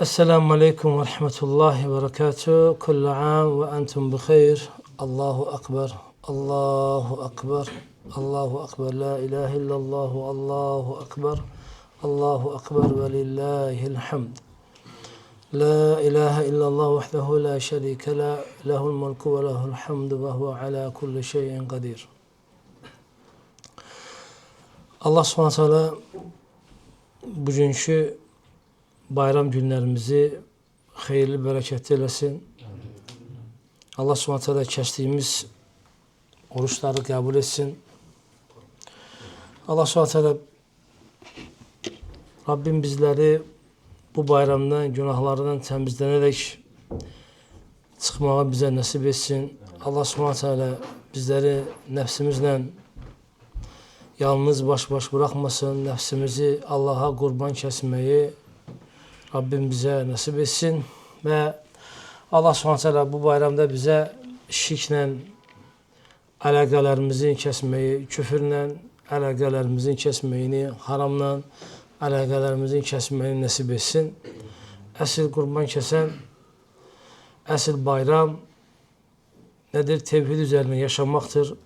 Esselamu Aleyküm ve Rahmetullahi ve Berekatuhu. Kullu am ve entum bi hayr. Allahu Akbar. Allahu Akbar. Allahu Akbar. La ilahe illallah. Allahu Akbar. Allahu Akbar ve lillahil hamd. La ilahe illallah vahdehu la şerike la. Lehul mulku ve lehul hamdu ve huve ala kulli şeyin kadir. Allah subhanahu teala bugünkü bayram günlerimizi hayırlı, bərəkətli eləsin. Allah subhanahu teala kəsdiyimiz oruçları qəbul etsin. Allah subhanahu teala Rabbim bizləri bu bayramdan, günahlarından təmizlənərək çıxmağı bizə nəsib etsin. Allah subhanahu teala bizləri nəfsimizlə yalnız baş bırakmasın. Nəfsimizi Allaha qurban kəsməyi Rabbim bizə nəsib etsin və Allah s.ə.v. bu bayramda bizə şirklə əlaqələrimizin kəsməyi, küfürlə əlaqələrimizin kəsməyini, haramla əlaqələrimizin kəsməyini nəsib etsin. Əsl qurban kəsən, əsl bayram nədir? Tevhid üzərində yaşamaqdır.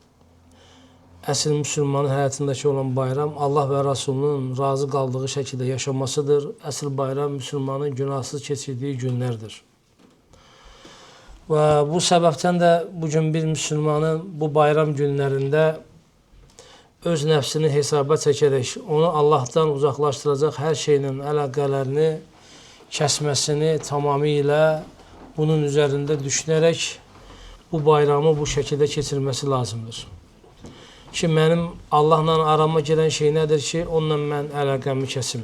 Əsl müsəlmanın həyatındakı olan bayram Allah və Rasulunun razı qaldığı şəkildə yaşamasıdır. Əsl bayram müsəlmanın günahsız keçirdiyi günlərdir. Və bu səbəbdən də bugün bir müsəlmanın bu bayram günlərində öz nəfsini hesaba çəkərək, onu Allahdan uzaqlaşdıracaq hər şeylə əlaqələrini kəsməsini tamamilə bunun üzərində düşünərək bu bayramı bu şəkildə keçirməsi lazımdır. Ki, mənim Allahla arama girən şey nədir ki, onunla mən əlaqəmi kəsim.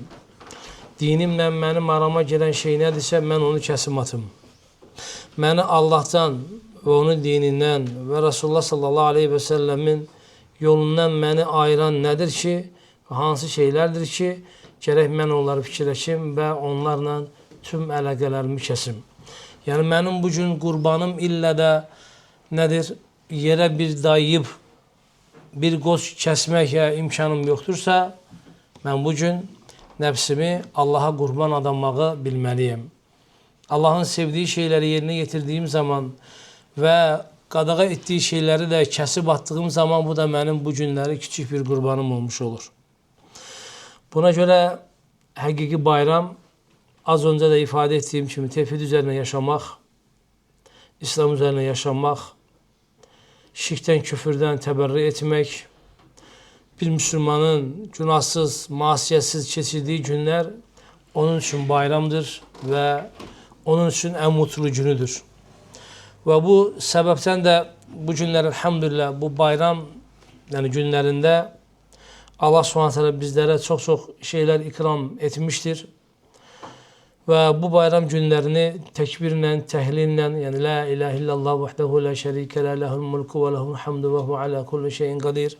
Dinimlə mənim arama girən şey nədirsə, mən onu kəsim atım. Məni Allahdan və onun dinindən və Rasulullah sallallahu aleyhi və səlləmin yolundan məni ayıran nədir ki, hansı şeylərdir ki, gərək mən onları fikirləşim və onlarla tüm əlaqələrimi kəsim. Yəni, mənim bugün qurbanım illə də nədir, yerə bir dayıyıb, bir qoz kəsməyə imkanım yoxdursa, mən bugün nəfsimi Allaha qurban adamağı bilməliyim. Allahın sevdiyi şeyləri yerinə yetirdiyim zaman və qadağa etdiyi şeyləri də kəsib atdığım zaman bu da mənim bu günləri kiçik bir qurbanım olmuş olur. Buna görə həqiqi bayram az öncə də ifadə etdiyim kimi tevhid üzərinə yaşamaq, İslam üzərinə yaşamaq, şirkdən, küfürdən təbərrü etmək, bir müsəlmanın günahsız, masiyyətsiz keçirdiyi günlər onun üçün bayramdır və onun üçün ən mutlu günüdür. Və bu səbəbdən də bu günlər, elhamdülillah, bu bayram günlərində Allah s.ə.v. bizlərə çox şeylər ikram etmişdir. Və bu bayram günlərini təkbirlə, təhlillə, yəni la ilahe illallah vahdehu la şərikə la lehul mulku və lehul hamdu və hu ala kulli şeyin qadir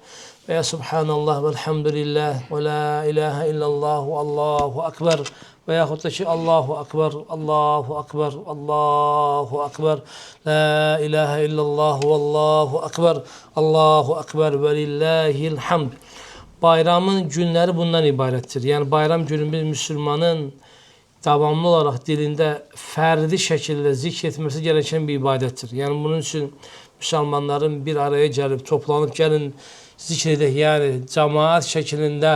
və ya subhanallah və elhamdülillah və la ilahe illallah və Allahu akbar və yaxud da ki Allahu akbar, Allahu akbar, Allahu akbar, la ilahe illallah və Allahu akbar və lillahil hamd. Bayramın günləri bundan ibarətdir. Yəni bayram günü bir müsəlmanın davamlı olaraq dilində fərdi şəkildə zikr etməsi gerəkən bir ibadətdir. Yəni, bunun üçün müsəlmanların bir araya gəlib, toplanıb gəlin zikr edək, yəni cəmaat şəklində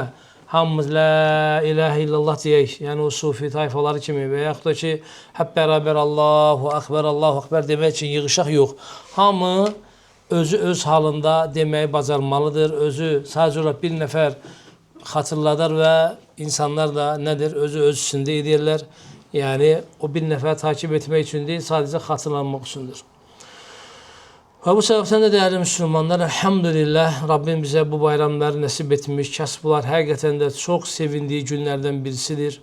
hamımız la ilahe illallah deyək, yəni o sufi tayfaları kimi və yaxud da ki, həb bərabər Allahu akbar demək üçün yığışaq yox. Hamı özü öz halında deməyi bacarmalıdır, özü sadəcə bir nəfər xatırladar və insanlar da nədir? Özü öz üstündə edirlər. Yəni, o bir nəfər takip etmək üçün deyil, sadəcə xatırlanmaq üçündür. Və bu səbəbdən də dəyərli müsəlmanlar, elhamdülillah, Rabbim bizə bu bayramları nəsib etmiş, kəsblər həqiqətən də çox sevindiyi günlərdən birisidir.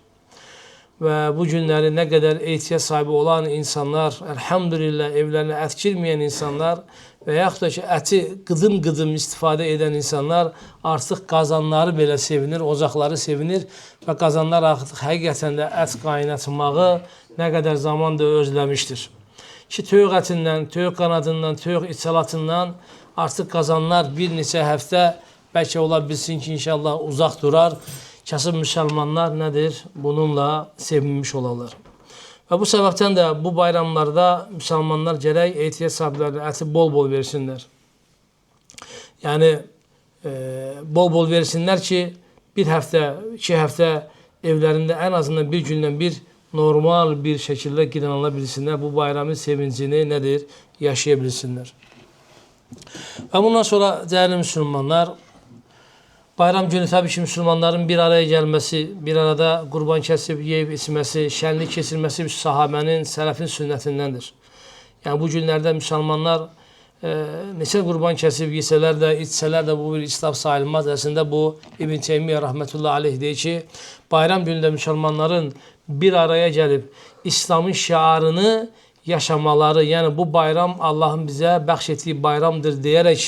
Və bu günləri nə qədər ehtiyac sahibi olan insanlar, elhamdülillah, evlərinə ət girməyən insanlar və yaxud da ki, əti qıdım istifadə edən insanlar artıq qazanları belə sevinir, ocaqları sevinir və qazanlar artıq həqiqətən də ət qaynatmağı nə qədər zaman da özləmişdir. Ki, toyuq ətindən, toyuq qanadından, toyuq içalatından artıq qazanlar bir neçə həftə bəlkə ola bilsin ki, inşallah uzaq durar. Kasıb müsəlmanlar nədir? Bununla sevinmiş olarlar. Və bu səbəbdən də bu bayramlarda müsəlmanlar gərək ehtiyat sahiblərinə əti bol-bol versinlər. Yəni, bol-bol versinlər ki, bir həftə, 2 həftə evlərində ən azından bir gündən bir normal bir şəkildə qidanala bilsinlər. Bu bayramın sevincini nədir? Yaşaya bilsinlər. Və bundan sonra dəyərli müsəlmanlar, bayram günü təbii ki, müsəlmanların bir araya gəlməsi, bir arada qurban kəsib, yeyib içməsi, şənlik keçirməsi sahabənin, sələfin sünnətindəndir. Yəni, bu günlərdə müsəlmanlar neçə qurban kəsib, yesələr də, içsələr də bu bir israf sayılmaz. Əslində bu İbn Teymiyyə rəhmətullah aleyh deyir ki, bayram günündə müsəlmanların bir araya gəlib İslamın şiarını yaşamaları, yəni bu bayram Allahın bizə bəxş etdiyi bayramdır deyərək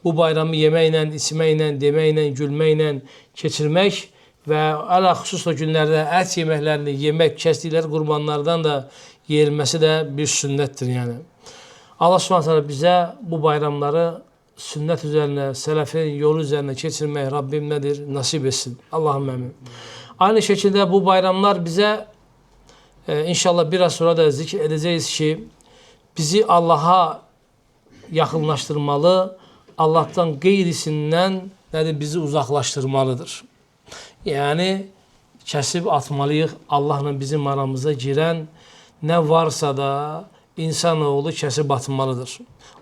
bu bayramı yeməklə, içməklə, deməklə, gülməklə keçirmək və əla xüsusla günlərdə ət yeməklərini yemək, kəsdikləri qurbanlardan da yeyilməsi də bir sünnətdir. Yəni. Allah Subhanahu bizə bu bayramları sünnət üzərinə, sələfin yolu üzərinə keçirmək Rabbim nədir? Nasib etsin. Allahım əmin. Aynı şəkildə bu bayramlar bizə inşallah biraz sonra da zikr edəcəyiz ki, bizi Allaha yaxınlaşdırmalı, Allahdan qeyrisindən nədir? Bizi uzaqlaşdırmalıdır. Yəni, kəsib atmalıyıq Allahla bizim aramıza girən nə varsa da insanoğlu kəsib atmalıdır.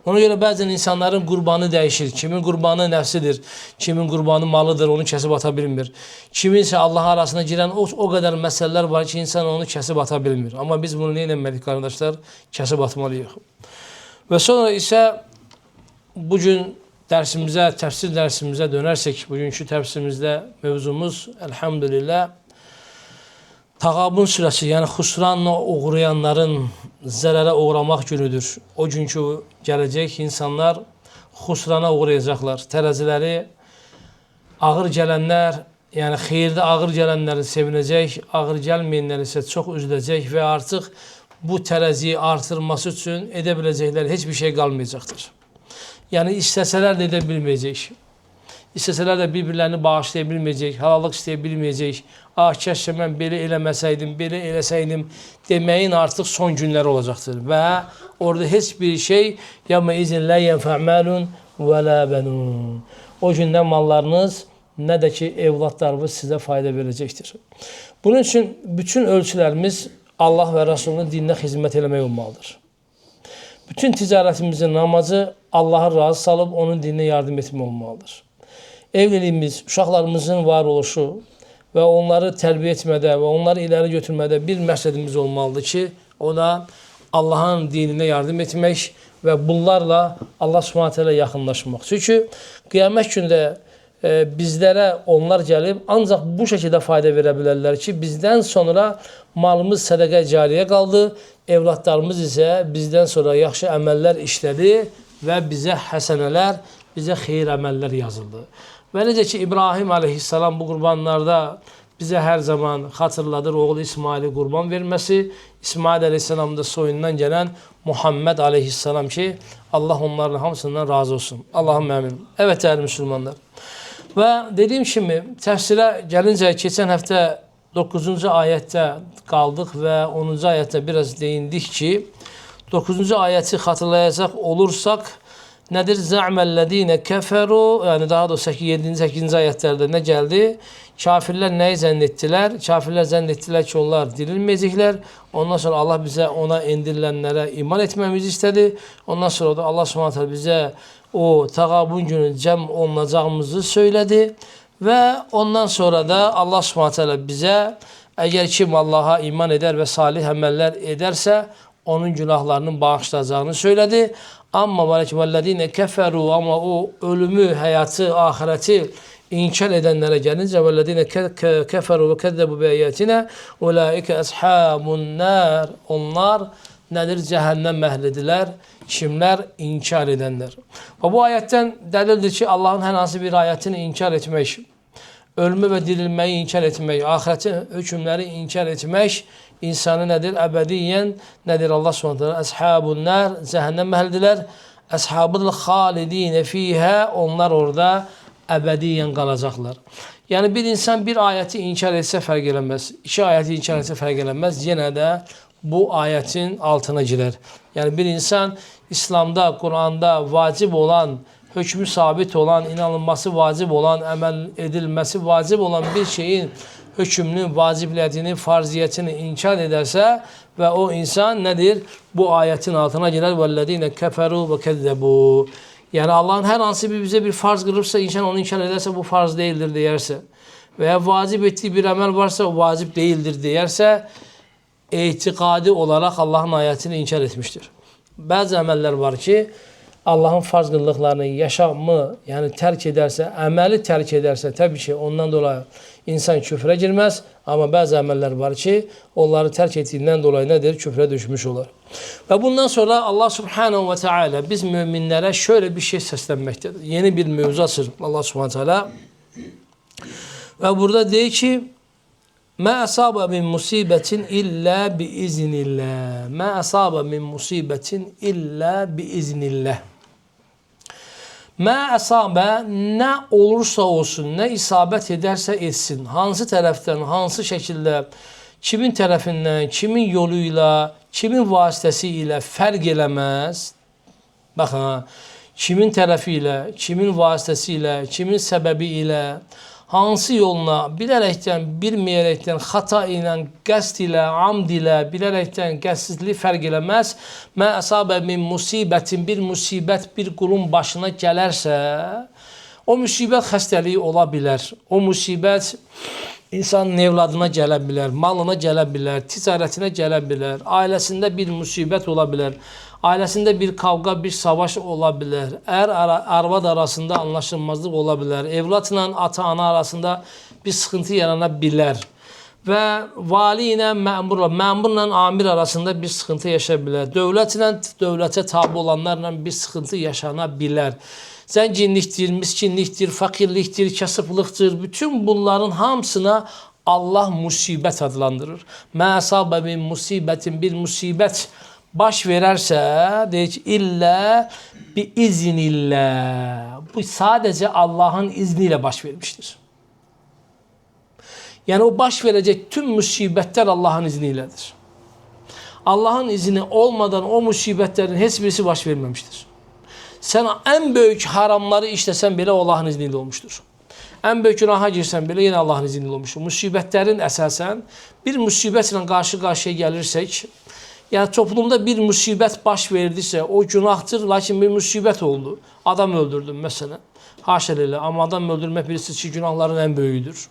Ona görə bəzən insanların qurbanı dəyişir. Kimin qurbanı nəfsidir, kimin qurbanı malıdır, onu kəsib ata bilmir. Kiminsə Allah arasına girən o qədər məsələlər var ki, insan onu kəsib ata bilmir. Amma biz bunu nə etməliyik, qardaşlar? Kəsib atmalıyıq. Və sonra isə bugün dərsimizə, təfsir dərsimizə dönərsək, bugünkü təfsirimizdə mövzumuz, əlhamdülillah, Tağabun surəsi, yəni xüsranla uğrayanların zərərə uğramaq günüdür. O günkü gələcək insanlar xüsrana uğrayacaqlar. Tərəziləri ağır gələnlər, yəni xeyirdə ağır gələnləri sevinəcək, ağır gəlməyənlər isə çox üzüləcək və artıq bu tərəziyi artırması üçün edə biləcəkləri heç bir şey qalmayacaqdır. Yəni istəsələr də edə bilməyəcək. İstəsələr də bir-birlərini bağışlaya bilməyəcək, halallıq istəyə bilməyəcək. Kəşkə mən belə eləməsəydim, belə eləsəydim deməyin artıq son günləri olacaqdır. Və orada heç bir şey yəmə izin lə yənfə'məlun və lə bənun. O gündən mallarınız, nə də ki, evladlarınız sizə fayda verəcəkdir. Bunun üçün bütün ölçülərimiz Allah və Rasulunun dininə xidmət eləmək olmalıdır. Bütün ticarətimizin amacı Allahı razı salıb onun dininə yardım etmək olmalıdır. Evliliyimiz, uşaqlarımızın var oluşu və onları tərbiyə etmədə və onları iləri götürmədə bir məqsədimiz olmalıdır ki, o da Allahın dininə yardım etmək və bunlarla Allah Subhanahu ilə yaxınlaşmaq. Çünki qiyamət gündə bizlərə onlar gəlib ancaq bu şəkildə fayda verə bilərlər ki, bizdən sonra malımız sədəqə cariyə qaldı, evladlarımız isə bizdən sonra yaxşı əməllər işlədi və bizə həsənələr, bizə xeyir əməllər yazıldı. Və necə ki, İbrahim aleyhissalam bu qurbanlarda bizə hər zaman xatırladır oğlu İsmaili qurban verməsi, İsmail aleyhissalam da soyundan gələn Muhammed aleyhissalam ki, Allah onların hamısından razı olsun. Allahım əmin. Evet, dəyərli müsəlmanlar. Və dediyim kimi, təfsirə gəlincə, keçən həftə 9-cu ayətdə qaldıq və 10-cu ayətdə biraz deyindik ki, 9-cu ayəti xatırlayacaq olursaq, nədir? Zə'məl-ləzīnə kəfəru, yəni daha doğrusu 7-ci, 8-ci ayətlərdə nə gəldi? Kafirlər nəyi zənn etdilər? Kafirlər zənn etdilər ki, onlar dirilməyəcəklər. Ondan sonra Allah bizə ona endirilənlərə iman etməmizi istədi. Ondan sonra da Allah Subhanahu bizə o Təğabun günü cəm olunacağımızı söylədi. Və ondan sonra da Allah Subhanahu bizə əgər kim Allaha iman edər və salih əməllər edərsə, onun günahlarının bağışlayacağını söylədi. Amma vəllədinə kəfəru, amma o ölümü, həyatı, ahirəti inkar edənlərə gəlincə vəllədinə kəfəru və kəzzəbu bəyətinə ulaikə əshabun nər, onlar nədir? Cəhənnəm əhlidirlər. Kimlər? İnkar edənlər. Və bu ayətdən dəlildir ki, Allahın hər hansı bir ayətini inkar etmək, ölümü və dirilməyi inkar etmək, ahirətin hökmləri inkar etmək insanı nədir? Əbədiyyən nədir? Allah Subhanahu əshabun nər, cəhənnəm əhlidirlər. Əshabul xalidinə fiyhə, onlar orada əbədiyyən qalacaqlar. Yəni bir insan bir ayəti inkar etsə fərq eləməz, 2 ayəti inkar etsə fərq eləməz, yenə də bu ayetin altına girer. Yani bir insan İslam'da, Kur'an'da vacip olan, hükmü sabit olan, inanılması vacip olan, emel edilmesi vacip olan bir şeyin hükmünü, vacibliyetini, farziyetini inkar ederse ve o insan nedir? Bu ayetin altına girer. وَالَّذ۪ينَ كَفَرُوا وَكَذَّبُوا. Yani Allah'ın her hansı bize bir farz kılırsa, insan onu inkar ederse bu farz değildir derse veya vacip ettiği bir amel varsa o vacip değildir derse itikadi olarak Allah'ın ayetini inkar etmiştir. Bazı ameller var ki Allah'ın farz kıldıklarını yaşamı yani terk ederse, ameli terk ederse tabii ki ondan dolayı insan küfre girmez. Ama bazı ameller var ki onları terk ettiğinden dolayı nedir? Küfre düşmüş olur. Ve bundan sonra Allah Subhanahu ve Teala biz müminlere şöyle bir şey seslenmektedir. Yeni bir mevzu açır Allah Subhanahu ve Teala. Ve burada diyor ki مَا أَصَابَ مِنْ مُصِيبَةٍ إِلَّا بِإِذْنِ اللّٰهِ مَا أَصَابَ مِنْ مُصِيبَةٍ إِلَّا بِإِذْنِ اللّٰهِ Mə əsabə nə olursa olsun, nə isabət edərsə etsin, hansı tərəfdən, hansı şəkildə, kimin tərəfindən, kimin yoluyla, kimin vasitəsilə fərq eləməz. Baxın, kimin tərəfi ilə, kimin vasitəsilə, kimin səbəbi ilə, hansı yoluna bilərəkdən, bilməyərəkdən, xata ilə, qəsd ilə, amd ilə, bilərəkdən qəsdsizlik fərq eləməz. Mə əsabə min musibətin, bir musibət bir qulun başına gələrsə, o musibət xəstəliyi ola bilər. O musibət insanın evladına gələ bilər, malına gələ bilər, ticarətinə gələ bilər, ailəsində bir musibət ola bilər. Ailəsində bir kavga, bir savaş ola bilər. Arvad arasında anlaşılmazlıq ola bilər. Evladla ata-ana arasında bir sıxıntı yarana bilər. Və vali ilə məmurla amir arasında bir sıxıntı yaşaya bilər. Dövlətlə dövlətə tabi olanlarla bir sıxıntı yaşana bilər. Zənginlikdir, miskinlikdir, fakirlikdir, kasıblıqdır. Bütün bunların hamısına Allah musibət adlandırır. Mə əsabə min musibətin, bir musibət baş verərsə, deyir ki, illə bi iznillə. Bu sadəcə Allahın izni ilə baş vermişdir. Yəni o baş verəcək tüm musibətlər Allahın izni ilədir. Allahın izni olmadan o musibətlərin heç birisi baş verməmişdir. Sən ən böyük haramları işləsən belə Allahın izni ilə olmuşdur. Ən böyük günaha girsən belə yenə Allahın izni ilə olmuşdur. Musibətlərin əsasən bir musibətlə qarşı-qarşıya gəlirsək, yəni toplumda bir musibət baş verdisə, o günahdır, lakin bir musibət oldu. Adam öldürdün məsələn. Haşa elə, amma adam öldürmək birisi ki, günahların ən böyüdür.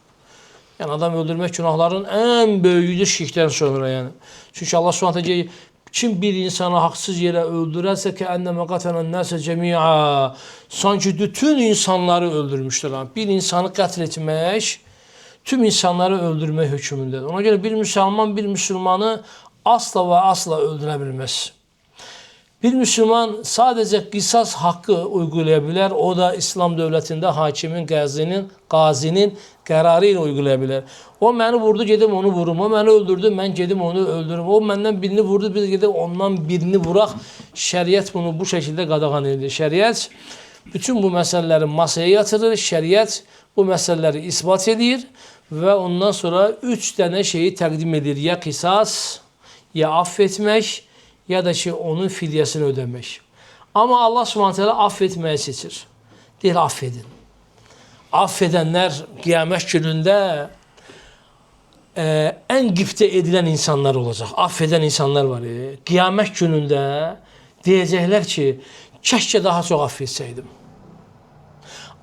Yəni adam öldürmək günahların ən böyüdür şirkdən sonra yəni. Çünki Allah Subhanahu deyir, kim bir insanı haqsız yerə öldürərsə ki, ənnəmə qətələn nəsə cəmi'a, sanki bütün insanları öldürmüşdür. Bir insanı qətl etmək, tüm insanları öldürmək hökmündədir. Ona görə bir müsəlman bir müsəlmanı asla və asla öldürə bilməz. Bir müsəlman sadəcə qisas haqqı uygulaya bilər. O da İslam dövlətində hakimin, qazinin qərarı ilə uygulaya bilər. O məni vurdu, gedim onu vurum. O məni öldürdü, mən gedim onu öldürüm. O məndən birini vurdu, biz gedib ondan birini vuraq. Şəriət bunu bu şəkildə qadağan edir. Şəriət bütün bu məsələləri masaya yatırır. Şəriət bu məsələləri isbat edir və ondan sonra 3 dənə şeyi təqdim edir. Ya qisas, ya affetmək, ya da ki, onun fidyəsini ödəmək. Amma Allah Subhanahu affetməyi seçir. Deyir, affedin. Affedənlər qiyamət günündə ən qibtə edilən insanlar olacaq. Affedən insanlar var. Qiyamət günündə deyəcəklər ki, kəşkə daha çox affetsəydim.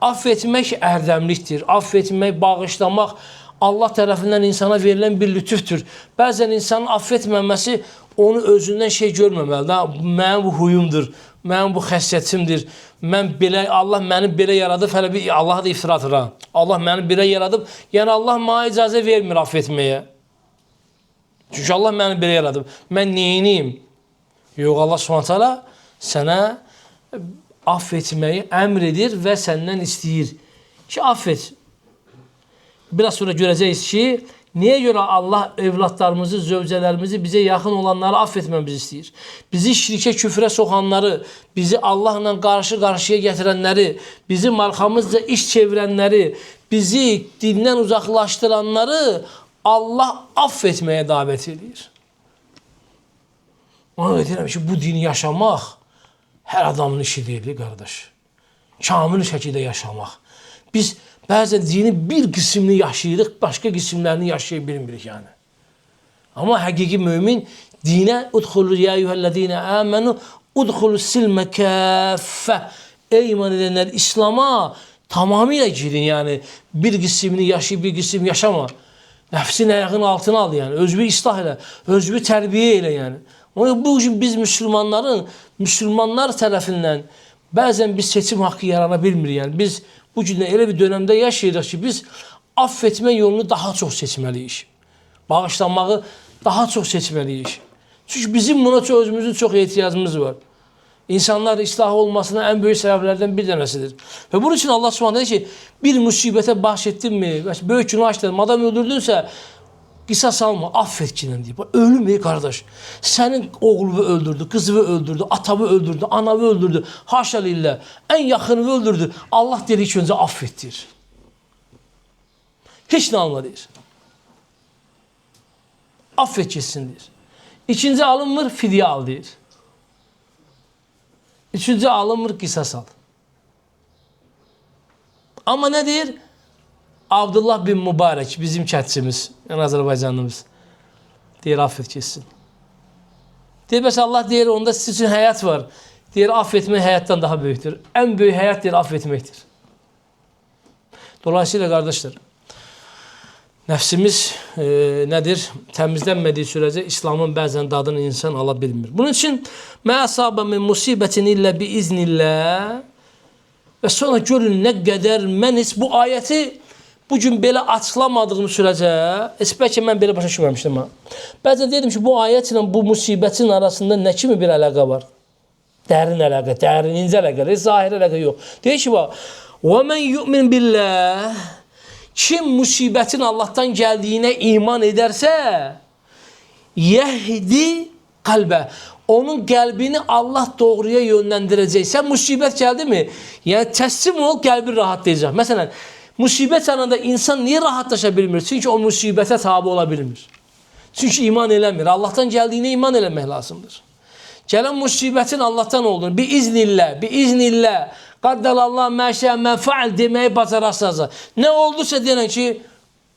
Affetmək ərdəmlikdir. Affetmək, bağışlamaq Allah tərəfindən insana verilən bir lütüfdür. Bəzən insanın affetməməsi onu özündən şey görməməlidir. Mənim bu huyumdur, mənim bu xəssiyyətimdir. Allah məni belə yaradıb, hələ bir Allaha da iftira atır. Allah məni belə yaradıb, yəni Allah mənə icazə vermir affetməyə. Çünki Allah məni belə yaradıb. Mən neyiniyim? Yox, Allah Subhanahu sənə affetməyi əmr edir və səndən istəyir ki, affet. Biraz sonra görəcəyiz ki, niyə görə Allah evlatlarımızı, zövcələrimizi, bizə yaxın olanları affetməmizi istəyir? Bizi şirkə, küfrə soxanları, bizi Allahla qarşı-qarşıya gətirənləri, bizi arxamızca iş çevirənləri, bizi dindən uzaqlaşdıranları Allah affetməyə davət edir. Ona görə deyirəm ki, bu dini yaşamaq hər adamın işi deyil, qardaş. Kamil şəkildə yaşamaq. Biz bəzən dini bir qismini yaşayırıq, başqa qismlərini yaşaya bilmirik yəni. Amma həqiqi mömin dinə udxulu ya eyyuhellezine amenu udxulu silmə kəffə. Ey iman edənlər, İslam'a tamamilə girin yəni. Bir qismini yaşayıb, bir qismini yaşama. Nəfsin ayağının altına al yəni. Özünü islah elə, özünü tərbiyə elə yəni. Bu gün biz müsəlmanlar tərəfindən bəzən biz seçim haqqı yarana bilmirik. Yəni biz bu gün elə bir dönəmdə yaşayırıq ki, biz affetmə yolunu daha çox seçməliyik. Bağışlanmağı daha çox seçməliyik. Çünki bizim buna özümüzün çox ehtiyacımız var. İnsanlar ıslah olmasına en büyük sebeplerden bir tanesidir. Ve bunun için Allah Subhanahu dedi ki, bir musibete bahşettin mi, büyük günah işledin, adam öldürdünse qisas alma, affet ki deyip. Ölüm ey kardeş. Senin oğlunu öldürdü, kızını öldürdü, atamı öldürdü, anamı öldürdü. Haşa lillah. En yakınını öldürdü. Allah dedi ki önce affettir. Hiç ne alma deyir. Affet geçsin deyir. İkinci alınmır, fidye al deyir. Üçüncü alınmır, qisas al. Ama ne deyir? Abdullah bin Mübarek, bizim kətçimiz, yani Azərbaycanlımız. Deyir, affet geçsin. Deyir, bəs Allah deyir, onda siz üçün həyat var. Deyir, affetmək həyatdan daha böyükdür. En böyük həyat deyir, affetməkdir. Dolayısıyla kardeşler, nəfsimiz nədir? Təmizlənmədiyi sürəcə İslamın bəzən dadını insan ala bilmir. Bunun için mə əsabə min musibətin illə bi iznillah və sonra görün nə qədər mən heç bu ayəti bugün belə açıqlamadığım sürəcə bəlkə mən belə başa düşməmişdim. Bəzən dedim ki, bu ayətlə bu musibətin arasında nə kimi bir əlaqə var? Dərin əlaqə, dərin, incə əlaqə, zahir əlaqə yox. Deyir ki, وَمَنْ يُؤْمِنْ بِاللّٰهِ Kim musibətin Allah'tan gəldiyinə iman edərsə, yəhdi qalbə. Onun qəlbini Allah doğruya yönləndirəcək. Sən musibət gəldi mi? Yəni təslim ol, qəlbin rahatlayacaq. Məsələn, musibət anında insan niyə rahatlaşa bilmir? Çünki o musibətə tabi ola bilmir. Çünki iman eləmir. Allah'tan gəldiyinə iman eləmək lazımdır. Gələn musibətin Allah'tan olduğunu, biiznillah, Qaddalallah məşə mənfaal deməyi bacarasınız. Nə oldusa deyən ki,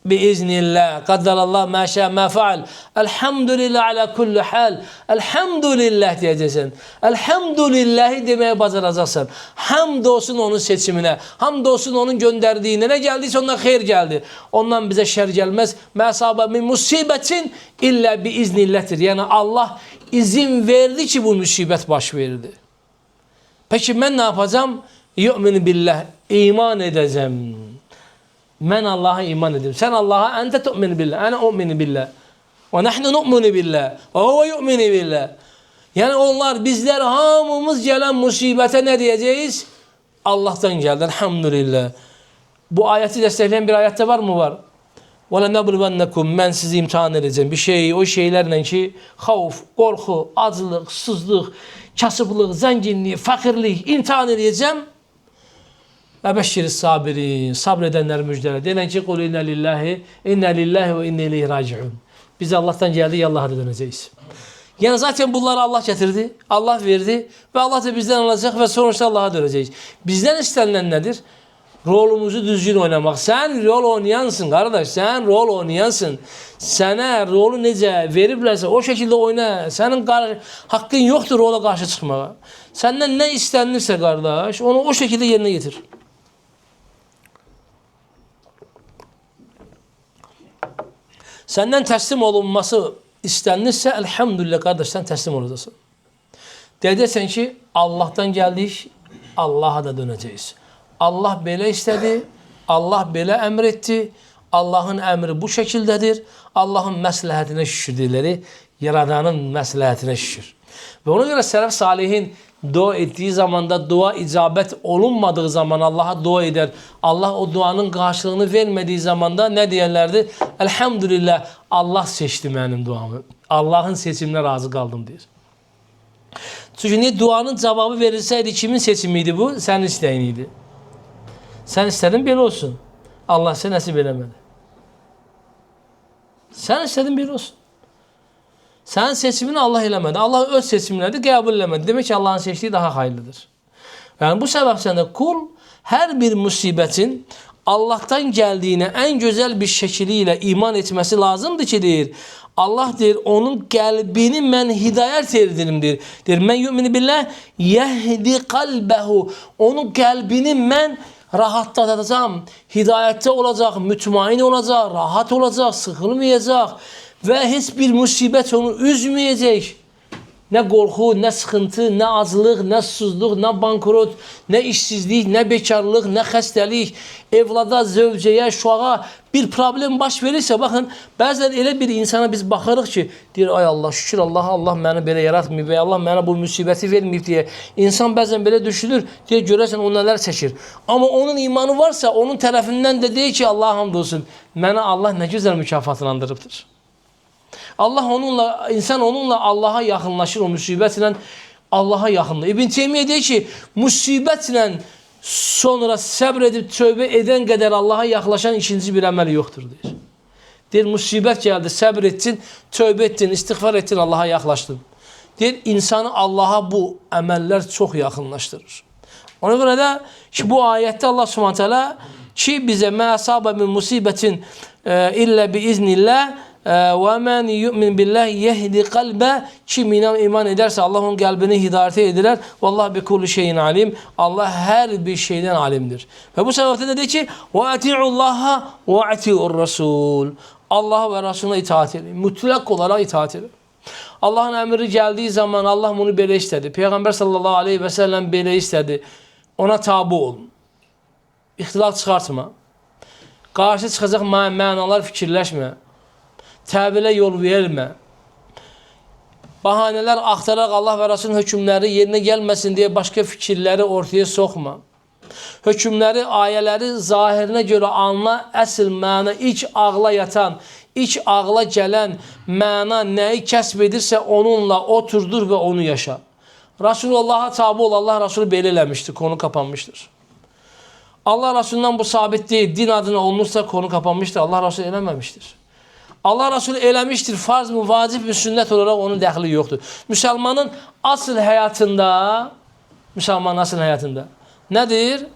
biiznillah, qaddalallah məşə mənfaal. Elhamdülillah alə kulli hal. Elhamdülillah deyəcəksən. Elhamdülillahi deməyi bacaracaqsan. Hamd olsun onun seçiminə. Hamd olsun onun göndərdiyinə. Nə gəldiysə ondan xeyr gəldi. Ondan bizə şər gəlməz. Məsabə min musibətin illə biiznillahdir. Yəni Allah izin verdi ki, bu musibət baş verdi. Peki mən nə yapacağım? Yu'minu billah, iman edəcəm. Mən Allah'a iman edirəm. Sən Allah'a ente tu'minu billah, ana u'minu billah. Və nahnu nu'minu billah. Və huve yu'minu billah. Yəni onlar, bizlər hamımız gələn musibətə nə deyəcəyiz? Allah'tan gəldi, elhamdülillah. Bu ayəti dəstəkləyən bir ayətdə var mı? Var. وَلَنَبْلُوَنَّكُمْ Mən sizi imtihan edəcəm. Bir şey, o şeylərlə ki, xavf, qorxu, acılıq, sızlıq, kasıblıq, zənginlik, fəxirlik imtihan edəcəm. Və bəşşiri sabirin, sabr edənləri müjdələ. Deyilən ki, qul innə lillahi və innə ileyhi raciun. Biz Allah'tan gəldik, Allah'a da dönəcəyiz. Yəni zaten bunları Allah gətirdi, Allah verdi və Allah da bizdən alacaq və sonuçta Allah'a dönəcəyiz. Bizdən istənilən nədir? Rolumuzu düzgün oynamaq. Sən rol oynayansın, qardaş, sən rol oynayansın. Sənə rolu necə veriblərsə, o şəkildə oyna. Sənin haqqın yoxdur rola qarşı çıxmağa. Səndən nə istənilirsə, qardaş, onu o şəkildə yerinə getir. Səndən təslim olunması istənilirsə, elhamdülillah, qardaş, sən təslim olacaqsın. Deyəcəksən ki, Allah'tan gəldik, Allah'a da dönəcəyiz. Allah belə istədi, Allah belə əmr etdi, Allahın əmri bu şəkildədir, Allahın məsləhətinə şükür deyirləri, Yaradanın məsləhətinə şükür. Və ona görə sələf salihin dua etdiyi zamanda, dua icabət olunmadığı zaman Allah'a dua edər, Allah o duanın qarşılığını vermədiyi zamanda nə deyərlərdir? Elhamdülillah, Allah seçdi mənim duamı, Allahın seçimine razı qaldım deyir. Çünki duanın cavabı verilsəydi, kimin seçimiydi bu? Sənin istəyin idi. Sən istədin belə olsun. Allah sənə nəsib eləmədi. Sən istədin belə olsun. Sənin seçimini Allah eləmədi. Allah öz seçimlərini qəbul eləmədi. Demək ki, Allahın seçdiyi daha xeyirlidir. Yəni bu səbəbdən də kul hər bir musibətin Allah'tan gəldiyinə ən gözəl bir şəkili ilə iman etməsi lazımdır ki, deyir. Allah deyir, onun qəlbini mən hidayət edirdim, deyir. Deyir, mən yu'minu billah yəhdi qalbəhu. Onun qəlbini mən rahatlatacağım, hidayətdə olacaq, mütmain olacaq, rahat olacaq, sıxılmayacaq və heç bir musibət onu üzməyəcək. Nə qorxu, nə sıxıntı, nə aclıq, nə susuzluq, nə bankrot, nə işsizlik, nə bekarlıq, nə xəstəlik, evlada, zövcəyə, şuağa bir problem baş verirsə, baxın, bəzən elə bir insana biz baxırıq ki, deyir, ay Allah, şükür Allah, Allah məni belə yaratmayıb və Allah mənə bu müsibəti verməyib deyə. İnsan bəzən belə düşünür, deyir, görəsən o nələr çəkir. Amma onun imanı varsa, onun tərəfindən də deyir ki, Allah hamd olsun, mənə Allah nə gözəl mükafatlandırıbdır. Allah onunla, insan onunla Allah'a yaxınlaşır, o müsibətlə Allah'a yaxınlaşır. İbn Teymiyyə deyir ki, müsibətlə sonra səbr edib tövbə edən qədər Allah'a yaxınlaşan ikinci bir əməl yoxdur, deyir. Deyir, müsibət gəldi, səbr etdin, tövbə etdin, istiğfar etdin, Allah'a yaxınlaşdın. Deyir, insanı Allah'a bu əməllər çox yaxınlaşdırır. Ona görə də ki, bu ayətdə Allah Subhanahu taala ki, bizə mə əsabə min musibətin illə bi iznillah və mən yu'min billah yehdi qalbə, kim iman edərsə Allah onun qəlbini hidayətə edilər. Vallahi bi kulli şeyin alim. Allah hər bir şeydən alimdir. Və bu səbəbdən də deyir ki, və ati'ullaha və ati'ur rasul. Allaha və Rasuluna itaat edin. Mütləq olaraq itaat edin. Allahın əmri gəldiyi zaman Allah bunu belə istədi. Peyğəmbər sallallahu aleyhi və səlləm belə istədi. Ona tabi olun. İxtilaf çıxartma. Qarşı çıxacaq mənalar fikirləşmə. Təbilə yol vermə. Bahanələr axtaraq Allah və Rasulun hökmləri yerinə gəlməsin deyə başqa fikirləri ortaya soxma. Hökmləri, ayələri zahirinə görə anla, əsl məna, ilk ağla yatan, ilk ağla gələn məna nəyi kəsb edirsə onunla oturdur və onu yaşa. Rasulullah'a tabi ol, Allah Rasulü belə eləmişdir, konu kapanmışdır. Allah Rasulundan bu sabit deyil, din adına olunursa konu kapanmışdır, Allah Rasulü eləməmişdir. Allah Rasulü eləmişdir, farz mı, vacib mi, sünnət olaraq onun dəxli yoxdur. Müsəlmanın asıl həyatında, nədir?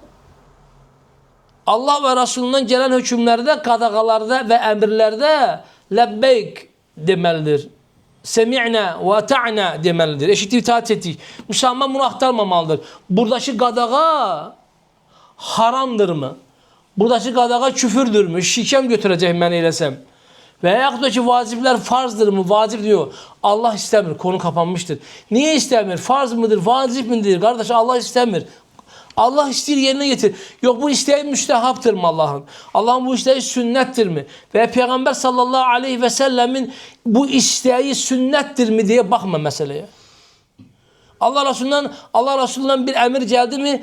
Allah və Rasulundan gələn hökmlərdə, qadağalarda və əmrlərdə ləbbeyk deməlidir. Semi'nə və ta'nə deməlidir. Eşitdik, itaat etdik. Müsəlman bunu axtarmamalıdır. Buradakı qadağa haramdır mı? Buradakı qadağa küfürdürmü? Şikəm götürəcək mən eləsəm. Və yaxud da ki, vaciblər farzdır mı? Vacib diyor. Allah istəmir. Konu kapanmışdır. Niyə istəmir? Farz mıdır? Vacib midir? Qardaş, Allah istəmir. Allah istəyir, yerinə getir. Yox, bu istəyi müstəhapdır mı Allahın? Allahın bu istəyi sünnətdir mi? Və Peyğəmbər sallallahu aleyhi və səlləmin bu istəyi sünnətdir mi deyə baxma məsələyə. Allah Rasulundan bir əmir gəldi mi?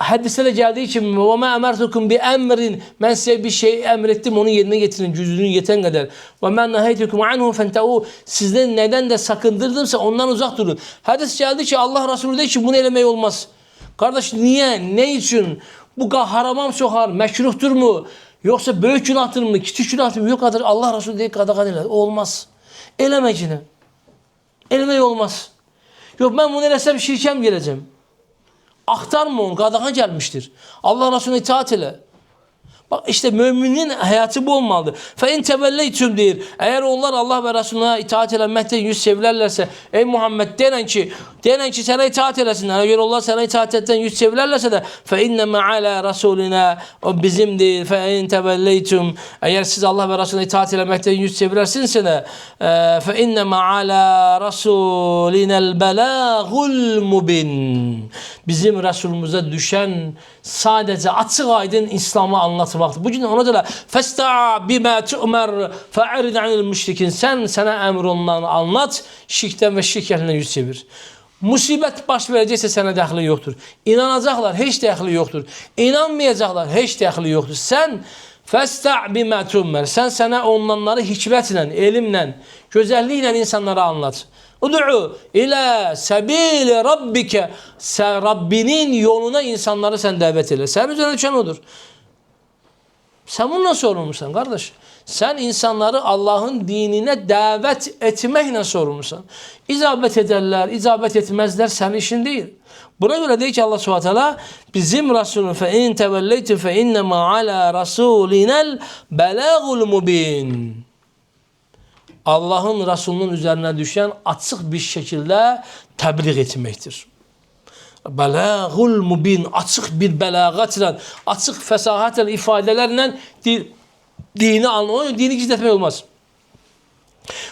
Hədisdə də gəldiyi kimi və mə əmərtukum bi əmrin, mən sizə bir şey əmr etdim, onu yerinə getirin, gücünün yetən qədər. Və mən nəhəytukum anhu fentəu, sizdən nədən də sakındırdımsa ondan uzaq durun. Hədis gəldi ki, Allah Rasulü deyir ki, bunu eləmək olmaz. Qardaş, niyə, nə üçün? Bu haramam soxar, məkruhdurmu? Yoxsa böyük günahtırmı, kiçik günahtırmı? Yox, Allah Rasulü deyir, qadağan elə. Olmaz. Eləmək yine. Eləmək olmaz. Yox, mən bunu eləsəm şirkəm gələcəm. Axtarma onu, qadağan gəlmişdir. Allah Rasuluna itaat elə. Bak işte müminin həyatı bu olmalıdır. Fəin təvəlləytüm deyir. Əgər onlar Allah və Rasuluna itaat eləməkdən yüz çevirərlərsə, ey Muhammed denən ki sənə itaat eləsinlər. Əgər onlar sənə itaat etdən yüz çevirərlərsə də fəinnəmə alə rasulinə, o bizimdir. Fəin təvəlləytüm, əgər siz Allah və Rasuluna itaat eləməkdən yüz çevirərsinsə də fəinnəmə alə rasulinəl bəlağul mubin. Bizim Rasulumuza düşən sadəcə açıq aydın İslamı anlatmaqdır. Bugün ona görə fəstə bimə tu'mər fə'rid anil müşrikin. Sənə əmr olunan anlat, şirkdən və şirk əhlindən yüz çevir. Musibət baş verəcəksə sənə dəxli yoxdur. İnanacaqlar, heç dəxli yoxdur. İnanmayacaqlar, heç dəxli yoxdur. Sən fəstə bimə tu'mər. Sənə onları hikmətlə, elmlə, gözəlliklə insanlara anlat. Udu'u ilə səbili rabbikə, Rabbinin yoluna insanları sən dəvət elə. Sənin üzərine düşən odur. Sen bundan sorumlusan kardeş. Sen insanları Allah'ın dinine davet etmekle sorumlusun. İcabet ederler, icabet etmezler, senin işin değil. Buna göre değil ki Allah Subhanahu Teala bizim Resulü fe in tevelleytu fe innema ala rasulinel belagul mubin. Allah'ın Resulünün üzerine düşen açık bir şekilde tebliğ etmektir. Belagul mubin, açık bir belagatla, açık fesahatla, ifadelerle dini anlıyor. Dini gizletmek olmaz.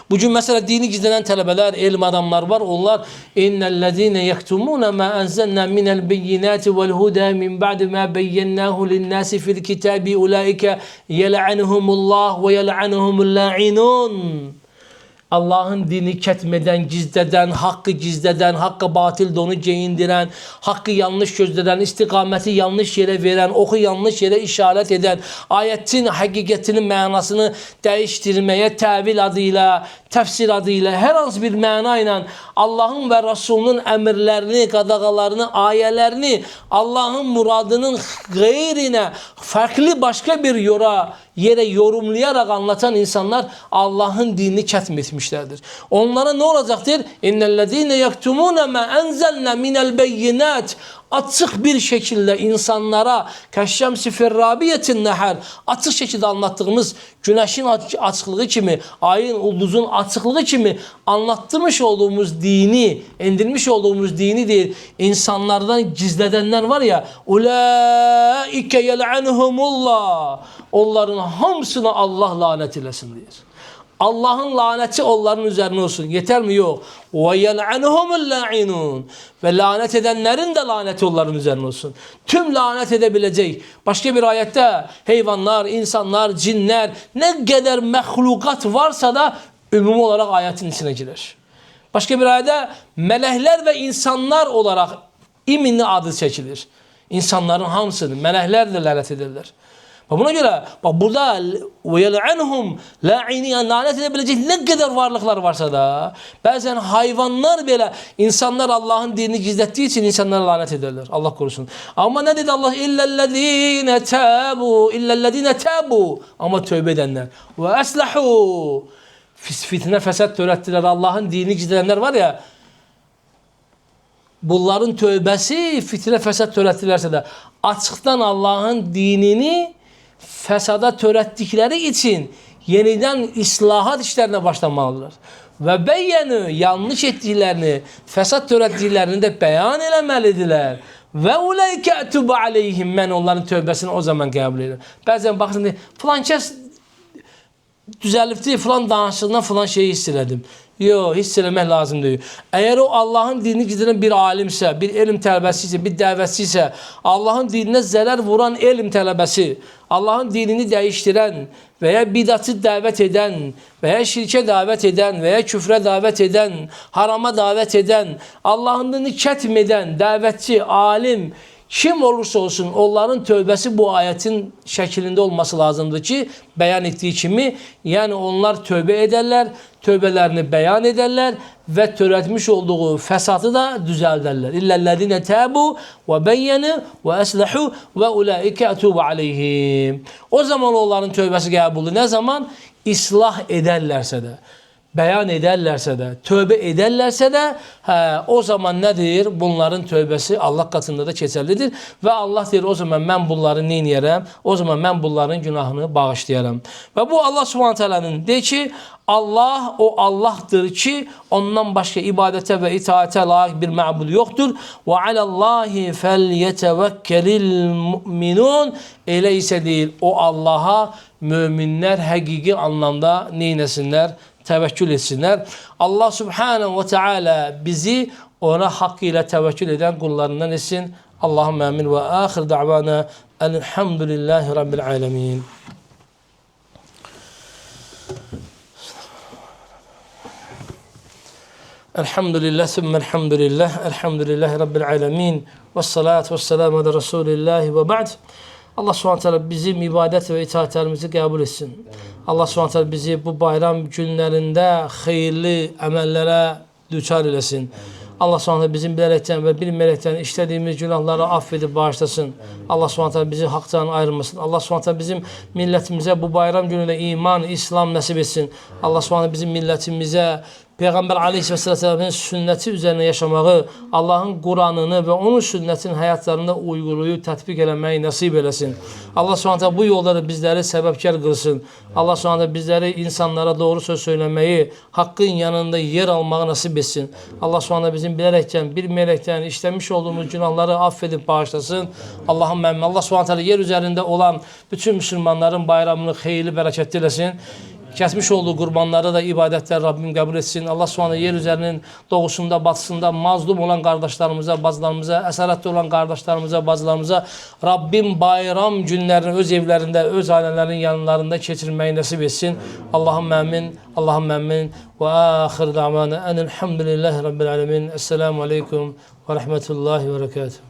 Bugün mesela dini gizlenen tələbələr, elm adamlar var. Onlar innellezine yektumuna ma anzalna minel beyinati vel huda min ba'di ma beyyennahu lin-nasi fil kitabi ulaika yel'anuhumullah ve yel'anuhumul la'inun. Allah'ın dini ketmeden, gizleden, hakkı gizleden, hakkı batilde onu geyindiren, hakkı yanlış gözleden, istikameti yanlış yere veren, oku yanlış yere işaret eden, ayetin hakikatinin manasını değiştirmeye tevil adıyla, tefsir adıyla, her az bir manayla Allah'ın ve Resulünün emirlerini, qadağalarını, ayelerini Allah'ın muradının gayrine farklı başka bir yere yorumlayarak anlatan insanlar Allah'ın dinini ketmetmişlerdir. Onlara ne olacaktır? İnnellezine yektumuna ma enzelna minel beyinat. Açık bir şekilde insanlara keşşemsi firrabiyetin nehar, açık şekilde anlattığımız güneşin açıklığı kimi, ayın, ulduzun açıklığı kimi anlattırmış olduğumuz dini, indirmiş olduğumuz dini değil, insanlardan gizledenler var ya, ulaike yel'anuhumullah, onların hamısına Allah lanet eylesin diyor. Allah'ın laneti onların üzerine olsun. Yeter mi? Yok. وَيَلْعَنُهُمُ اللَّعِنُونَ Ve lanet edenlerin de laneti onların üzerine olsun. Tüm lanet edebilecek. Başka bir ayette hayvanlar, insanlar, cinler, ne kadar mehlukat varsa da ümumi olarak ayetin içine girer. Başka bir ayette melekler ve insanlar olarak iminli adı çekilir. İnsanların hamısını melekler de lanet ederler. Buna göre bak burada وَيَلْعَنْهُمْ لَعِنِيًا lanet edebilecek ne kadar varlıklar varsa da bazen hayvanlar bile insanlar Allah'ın dinini gizlettiği için insanlara lanet ederler. Allah korusun. Ama ne dedi Allah? اِلَّا الَّذ۪ينَ تَابُوا Ama tövbe edenler. وَاَسْلَحُوا Fitne fesat törettiler. Allah'ın dinini gizleyenler var ya, bunların tövbesi fitne fesat törettilerse de açıktan Allah'ın dinini fesada törettikleri için yeniden islahat işlerine başlamalıdırlar. Ve beyyeni yanlış ettiklerini, fesat törettiklerini de beyan eləməlidirlər. Ve uleyke etubu aleyhim ben onların tövbesini o zaman kabul ederim. Bazen bakın falan kes düzelifti, falan danışığından falan şeyi hisseledim. Yok, hisselemek lazım değil. Eğer o Allah'ın dinini gizlenen bir alimse, bir ilim tələbəsiyse, bir dəvətçiyse, Allah'ın dinine zarar vuran ilim tələbəsi, Allah'ın dinini değiştiren veya bidatı davet eden veya şirke davet eden veya küfre davet eden, harama davet eden, Allah'ın dinini ketmeden davetçi, alim, kim olursa olsun onların tövbesi bu ayetin şeklinde olması lazımdır ki beyan ettiği kimi, yani onlar tövbe ederler, tövbelerini beyan ederler ve töretmiş olduğu fesatı da düzeltirler. İllellezine tabu ve beyyenu ve eslahu ve ulaike etubu aleyhim. O zaman onların tövbesi kabulü ne zaman? İslah ederlerse de, beyan ederlerse de, tövbe ederlerse de o zaman nedir? Bunların tövbesi Allah katında da geçerlidir. Ve Allah der o zaman ben bunları neyniyərəm? O zaman ben bunların günahını bağışlayaram. Ve bu Allah Subhanahu Teala'nın de ki Allah o Allah'tır ki ondan başka ibadete ve itaate layık bir ma'bud yoktur. Ve alallahi felyetevekkelil mu'minun. Öyleyse değil o Allah'a müminler hakiki anlamda neylesinler? Tevekkül etsinler. Allah Subhanahu ve Teala bizi ona hakkıyla tevekkül eden kullarından etsin. Allahümme amin ve ahir da'vana elhamdülillahi rabbil alemin. Elhamdülillah, sümme elhamdülillah, elhamdülillahi rabbil alemin. Ve salatu ve selamu ala Resulillahi ve ba'd. Allah Subhanahu Teala bizim ibadet ve itaatlerimizi kabul etsin. Allah Subhanahu Teala bizi bu bayram günlerinde hayırlı amellere düçar eylesin. Allah Subhanahu bizim bilərekdən və bilməyərəkdən işlədiyimiz günahları affedib bağışlasın. Allah Subhanahu bizi haqdan ayırmasın. Allah Subhanahu bizim millətimizə bu bayram günündə iman, İslam nəsib etsin. Allah Subhanahu bizim millətimizə Peyğəmbər Aleyhisselam'ın sünnəti üzərində yaşamağı, Allahın Quranını və onun sünnətini həyatlarında uyğulayıb tətbiq eləməyi nəsib eləsin. Allah Subhanahu bu yolda da bizləri səbəbkar qılsın. Allah Subhanahu bizləri insanlara doğru söz söyləməyi, haqqın yanında yer almağı nəsib etsin. Allah Subhanahu bizim bilərəkdən, bilməyərəkdən işləmiş olduğumuz günahları affedib bağışlasın. Allah'ım məmnun. Allah Subhanahu yer üzərində olan bütün müsəlmanların bayramını xeyirli, bərəkətli eləsin. Kəsmiş olduğu qurbanları da ibadətlər Rabbim qəbul etsin. Allah Subhanahu yer üzərinin doğusunda, batısında mazlum olan qardaşlarımıza, bacılarımıza, əsarətdə olan qardaşlarımıza, bacılarımıza Rabbim bayram günlərini öz evlərində, öz ailələrinin yanlarında keçirməyi nəsib etsin. Allahım məmin, Allahım məmin. Və axir da'vana enelhamdülillahi rabbil alemin. Esselamu aleyküm və rəhmətullahi və rəkatuhu.